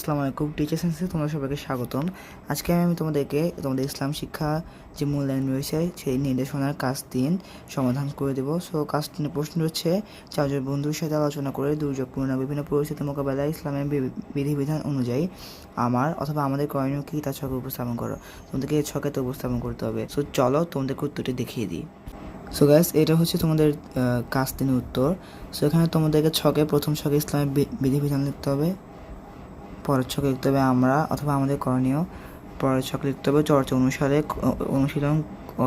আসসালামু আলাইকুম টিচার সেন্সে তোমরা সবাইকে স্বাগতম। আজকে আমি তোমাদেরকে তোমাদের ইসলাম শিক্ষা যে মূল্যায়ন রয়েছে সেই নির্দেশনার কাজ 3 সমাধান করে দেবো। সো কাজ 3 প্রশ্ন হচ্ছে, চারজন বন্ধুর সাথে আলোচনা করে দুর্যোগপূর্ণ বিভিন্ন পরিস্থিতি মোকাবেলায় ইসলামের বিধিবিধান অনুযায়ী আমার অথবা আমাদের করণীয় কী তা ছকে উপস্থাপন করো। তোমাদেরকে এই ছকেতে উপস্থাপন করতে হবে। সো চলো তোমাদেরকে উত্তরটি দেখিয়ে দিই। সো গাইস, এটা হচ্ছে তোমাদের কাজ 3 উত্তর। সো এখানে তোমাদেরকে প্রথম ছকে ইসলামের বিধিবিধান লিখতে হবে, পরের ছকে লিখতে হবে আমরা অথবা আমাদের করণীয়, পরের ছকে লিখতে হবে চর্চা অনুশীলন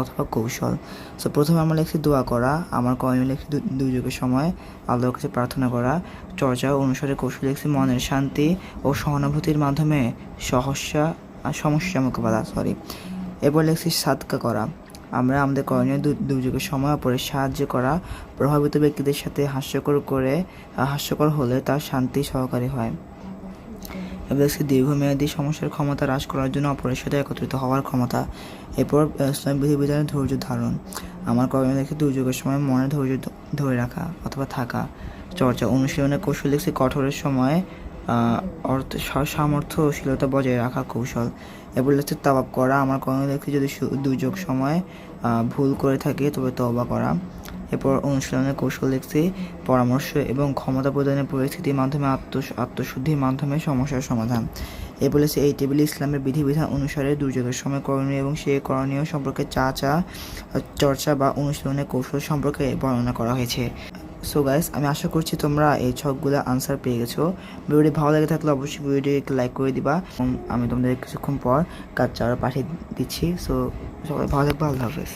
অথবা কৌশল। সো প্রথমে আমরা লিখছি দোয়া করা, আমার করণীয় লিখছি দুর্যোগের সময় আল্লাহর কাছে প্রার্থনা করা, চর্চা অনুসারে কৌশল লিখছি মনের শান্তি ও সহানুভূতির মাধ্যমে সমস্যা মোকাবেলা এরপর লিখছি সাদকা করা, আমরা আমাদের করণীয় দুর্যোগের সময় অপরের সাহায্য করা, প্রভাবিত ব্যক্তিদের সাথে হাস্যকর হলে তার শান্তি সহকারী হয়। এবার দীর্ঘমেয়াদী সমস্যার ক্ষমতা হ্রাস করার জন্য অপরের সাথে একত্রিত হওয়ার ক্ষমতা। এরপর ইসলাম বিধিবিধানের ধৈর্য ধারণ, আমার করণীয় লিখছি দুর্যোগের সময় মনে ধৈর্য ধরে রাখা অথবা থাকা। চর্চা অনুশীলনের কৌশল লিখছি কঠোরের সময় সামর্থ্যশীলতা বজায় রাখা কৌশল। এরপর লিখছি তাওবা করা, আমার করণীয় লিখছি যদি দুর্যোগ সময় ভুল করে থাকে তবে তওবা করা। এরপর অনুশীলনের কৌশল লিখছি পরামর্শ এবং ক্ষমতা প্রদানের পরিস্থিতির মাধ্যমে আত্মশুদ্ধির মাধ্যমে সমস্যার সমাধান। এরপর লিখছি এই টেবিলে ইসলামের বিধিবিধান অনুসারে দুর্যোগের সময় করণীয় এবং সেই করণীয় সম্পর্কে চর্চা বা অনুশীলনের কৌশল সম্পর্কে বর্ণনা করা হয়েছে। সো গাইস, আমি আশা করছি তোমরা এই ছকগুলো আনসার পেয়ে গেছো। ভিডিওটি ভালো লেগে থাকলে অবশ্যই ভিডিওটিকে লাইক করে দিবা। আমি তোমাদের কিছুক্ষণ পর কাজ 4 পাঠিয়ে দিচ্ছি। সো সবাই ভালো থাকবে, আল্লাহ হাফেজ।